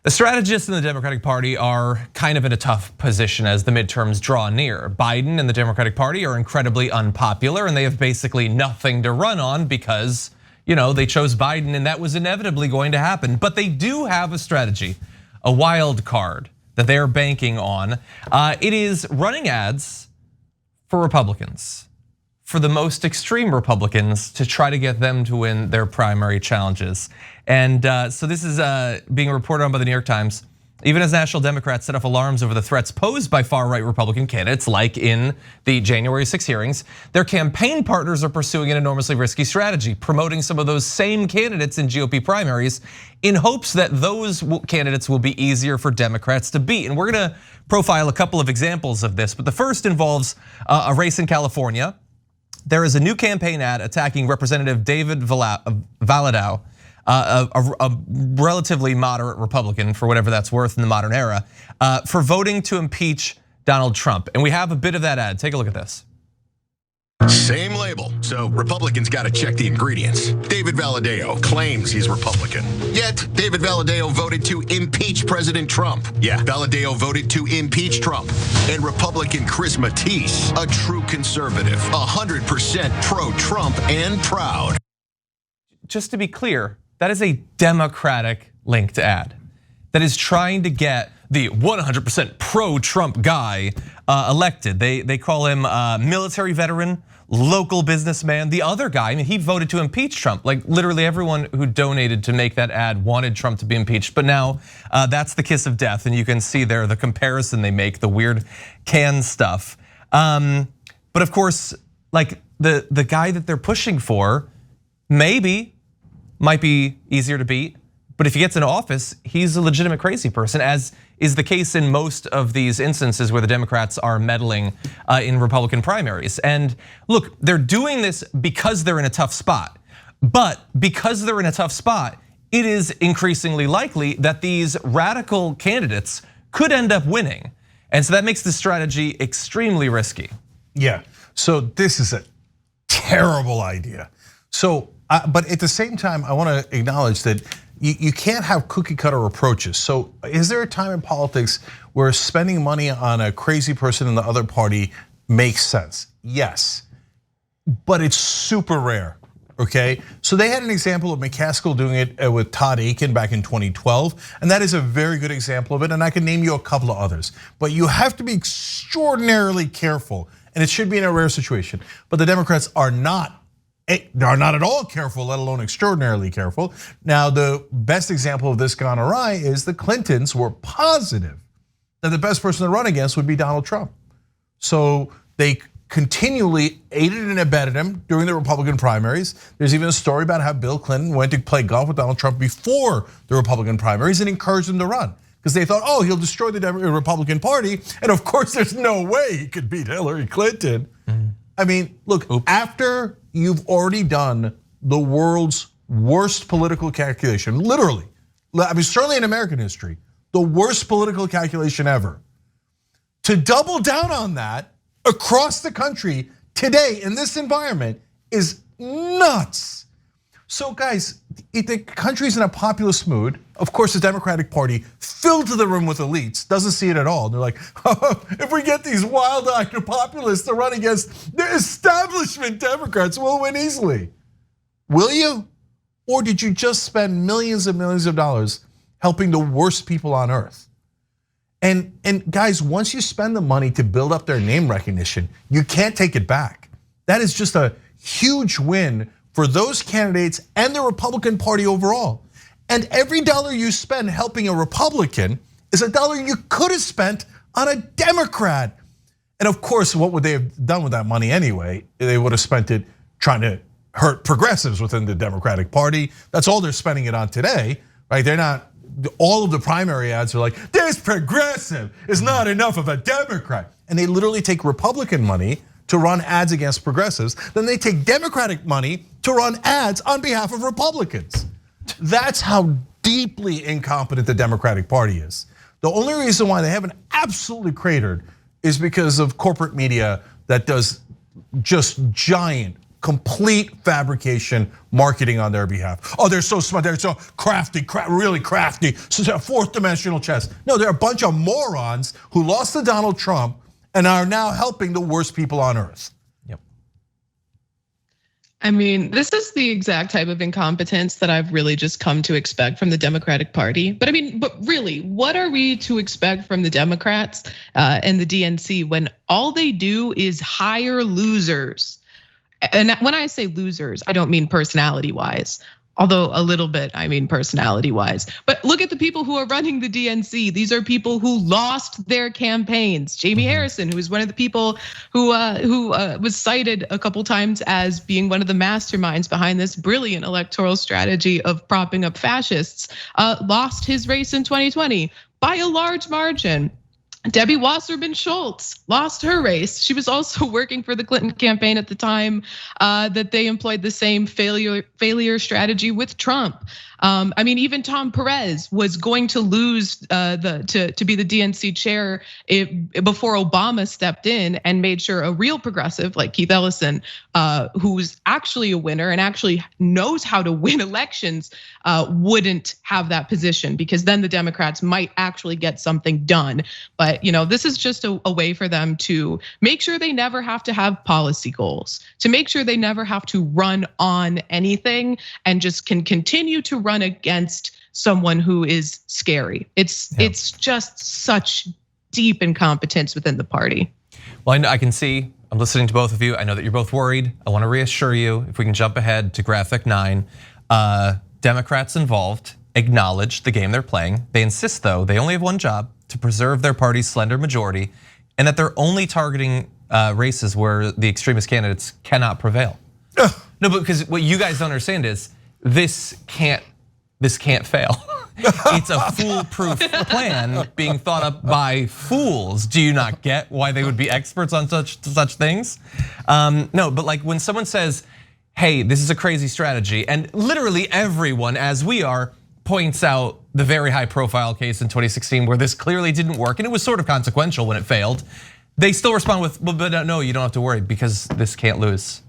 The strategists in the Democratic Party are kind of in a tough position as the midterms draw near. Biden and the Democratic Party are incredibly unpopular and they have basically nothing to run on because, they chose Biden and that was inevitably going to happen. But they do have a strategy, a wild card that they're banking on. It is running ads for Republicans, for the most extreme Republicans, to try to get them to win their primary challenges. And so this is being reported on by the New York Times. Even as national Democrats set off alarms over the threats posed by far-right Republican candidates, like in the January 6 hearings, their campaign partners are pursuing an enormously risky strategy, promoting some of those same candidates in GOP primaries in hopes that those candidates will be easier for Democrats to beat. And we're gonna profile a couple of examples of this, but the first involves a race in California. There is a new campaign ad attacking Representative David Valadao, a relatively moderate Republican, for whatever that's worth in the modern era, for voting to impeach Donald Trump. And we have a bit of that ad. Take a look at this. Same label, so Republicans gotta check the ingredients. David Valadao claims he's Republican. Yet, David Valadao voted to impeach President Trump. Yeah, Valadao voted to impeach Trump. And Republican Chris Matisse, a true conservative, 100% pro-Trump and proud. Just to be clear, that is a Democratic linked ad that is trying to get the 100% pro-Trump guy elected. They call him military veteran, local businessman. The other guy, he voted to impeach Trump. Like literally everyone who donated to make that ad wanted Trump to be impeached. But now that's the kiss of death, and you can see there the comparison they make, the weird can stuff. But of course, like the guy that they're pushing for, maybe might be easier to beat. But if he gets into office, he's a legitimate crazy person, as is the case in most of these instances where the Democrats are meddling in Republican primaries. And look, they're doing this because they're in a tough spot. But because they're in a tough spot, it is increasingly likely that these radical candidates could end up winning. And so that makes the strategy extremely risky. Yeah, so this is a terrible idea. So, but at the same time, I wanna acknowledge that you can't have cookie cutter approaches. So is there a time in politics where spending money on a crazy person in the other party makes sense? Yes, but it's super rare, okay? So they had an example of McCaskill doing it with Todd Akin back in 2012, and that is a very good example of it, and I can name you a couple of others. But you have to be extraordinarily careful, and it should be in a rare situation. But the Democrats are not at all careful, let alone extraordinarily careful. Now, the best example of this gone awry is the Clintons were positive that the best person to run against would be Donald Trump. So they continually aided and abetted him during the Republican primaries. There's even a story about how Bill Clinton went to play golf with Donald Trump before the Republican primaries and encouraged him to run, because they thought, he'll destroy the Republican Party. And of course, there's no way he could beat Hillary Clinton. I mean, look, after you've already done the world's worst political calculation, literally, I mean, certainly in American history, the worst political calculation ever. To double down on that across the country today in this environment is nuts. So guys, the country's in a populist mood. Of course, the Democratic Party, filled to the rim with elites, doesn't see it at all. They're like, if we get these wild-eyed populists to run against the establishment Democrats, we'll win easily. Will you? Or did you just spend millions and millions of dollars helping the worst people on earth? And guys, once you spend the money to build up their name recognition, you can't take it back. That is just a huge win for those candidates and the Republican Party overall. And every dollar you spend helping a Republican is a dollar you could have spent on a Democrat. And of course, what would they have done with that money anyway? They would have spent it trying to hurt progressives within the Democratic Party. That's all they're spending it on today, right? They're not, all of the primary ads are like, this progressive is not enough of a Democrat. And they literally take Republican money to run ads against progressives. Then they take Democratic money to run ads on behalf of Republicans. That's how deeply incompetent the Democratic Party is. The only reason why they haven't absolutely cratered is because of corporate media that does just giant complete fabrication marketing on their behalf. Oh, they're so smart, they're so crafty, really crafty, so fourth dimensional chess. No, they're a bunch of morons who lost to Donald Trump and are now helping the worst people on earth. Yep. I mean, this is the exact type of incompetence that I've really just come to expect from the Democratic Party. But really, what are we to expect from the Democrats and the DNC when all they do is hire losers? And when I say losers, I don't mean personality-wise. Although a little bit, I mean personality-wise. But look at the people who are running the DNC. These are people who lost their campaigns. Jamie Harrison, who is one of the people who was cited a couple times as being one of the masterminds behind this brilliant electoral strategy of propping up fascists, lost his race in 2020 by a large margin. Debbie Wasserman Schultz lost her race. She was also working for the Clinton campaign at the time that they employed the same failure strategy with Trump. I mean, even Tom Perez was going to lose to be the DNC chair before Obama stepped in and made sure a real progressive like Keith Ellison, who's actually a winner and actually knows how to win elections, wouldn't have that position, because then the Democrats might actually get something done. But this is just a way for them to make sure they never have to have policy goals, to make sure they never have to run on anything and just can continue to run against someone who is scary. It's just such deep incompetence within the party. Well, I can see, I'm listening to both of you. I know that you're both worried. I want to reassure you, if we can jump ahead to graphic 9, Democrats involved acknowledge the game they're playing. They insist, though, they only have one job: to preserve their party's slender majority, and that they're only targeting races where the extremist candidates cannot prevail. No, but because what you guys don't understand is this can't fail. It's a foolproof plan being thought up by fools. Do you not get why they would be experts on such things? No, but like when someone says, hey, this is a crazy strategy, and literally everyone, as we are, points out the very high profile case in 2016 where this clearly didn't work, and it was sort of consequential when it failed. They still respond with, well, but no, you don't have to worry because this can't lose.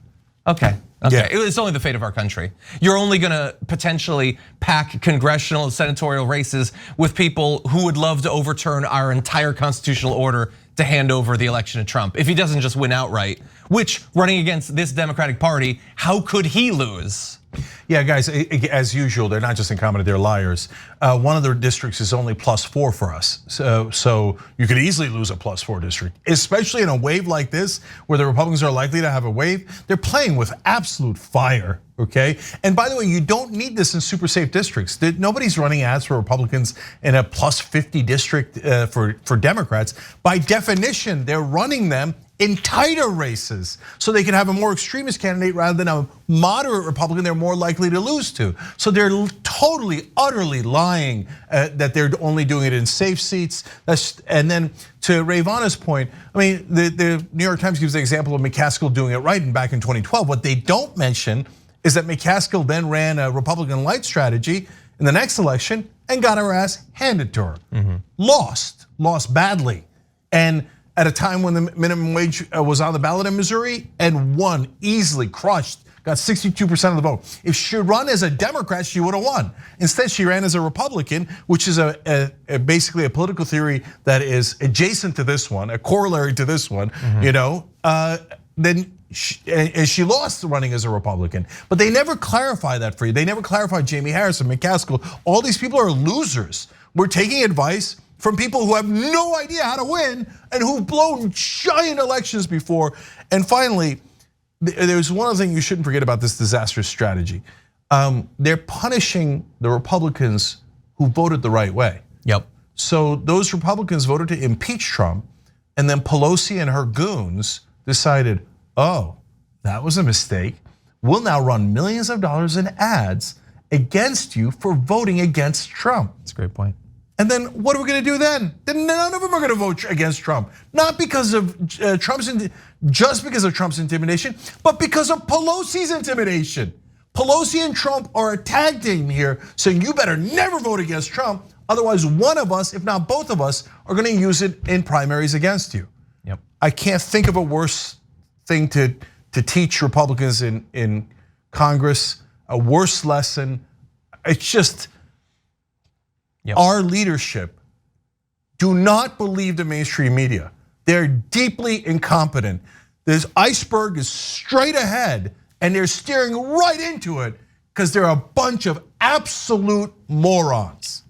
Okay. Yeah. It's only the fate of our country. You're only gonna potentially pack congressional and senatorial races with people who would love to overturn our entire constitutional order to hand over the election to Trump. If he doesn't just win outright, which running against this Democratic Party, how could he lose? Yeah, guys, as usual, they're not just incompetent, they're liars. One of their districts is only +4 for us. So you could easily lose a +4 district, especially in a wave like this, where the Republicans are likely to have a wave. They're playing with absolute fire, okay? And by the way, you don't need this in super safe districts. Nobody's running ads for Republicans in a +50 district for Democrats. By definition, they're running them in tighter races, so they can have a more extremist candidate rather than a moderate Republican they're more likely to lose to. So they're totally, utterly lying that they're only doing it in safe seats. And then to Ravana's point, I mean, the New York Times gives the example of McCaskill doing it right and back in 2012. What they don't mention is that McCaskill then ran a Republican light strategy in the next election and got her ass handed to her. Lost badly. And at a time when the minimum wage was on the ballot in Missouri and won easily, crushed, got 62% of the vote. If she had run as a Democrat, she would have won. Instead, she ran as a Republican, which is basically a political theory that is adjacent to this one, a corollary to this one, then she lost running as a Republican. But they never clarify that for you. They never clarify Jamie Harrison, McCaskill. All these people are losers. We're taking advice from people who have no idea how to win and who've blown giant elections before. And finally, there's one other thing you shouldn't forget about this disastrous strategy. They're punishing the Republicans who voted the right way. Yep. So those Republicans voted to impeach Trump, and then Pelosi and her goons decided, oh, that was a mistake. We'll now run millions of dollars in ads against you for voting against Trump. That's a great point. And then what are we gonna do then? Then none of them are gonna vote against Trump. Not because of just because of Trump's intimidation, but because of Pelosi's intimidation. Pelosi and Trump are a tag team here, saying you better never vote against Trump. Otherwise, one of us, if not both of us, are gonna use it in primaries against you. Yep. I can't think of a worse thing to to teach Republicans in Congress a worse lesson. It's just our leadership do not believe the mainstream media. They're deeply incompetent. This iceberg is straight ahead and they're steering right into it because they're a bunch of absolute morons.